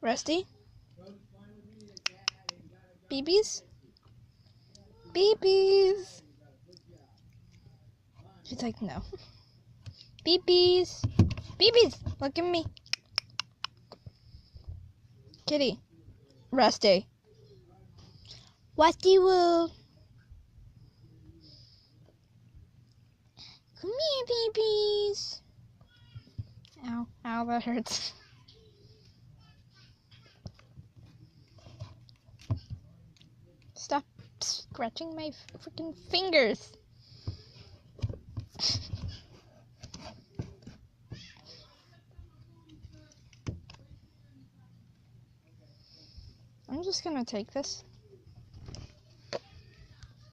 Rusty? BBs? BBs! She's like, no. BBs! BBs! Look at me. Kitty. Rusty. Rusty Woo. Come here, babies. Ow, ow, that hurts. Stop scratching my freaking fingers. I'm just gonna take this.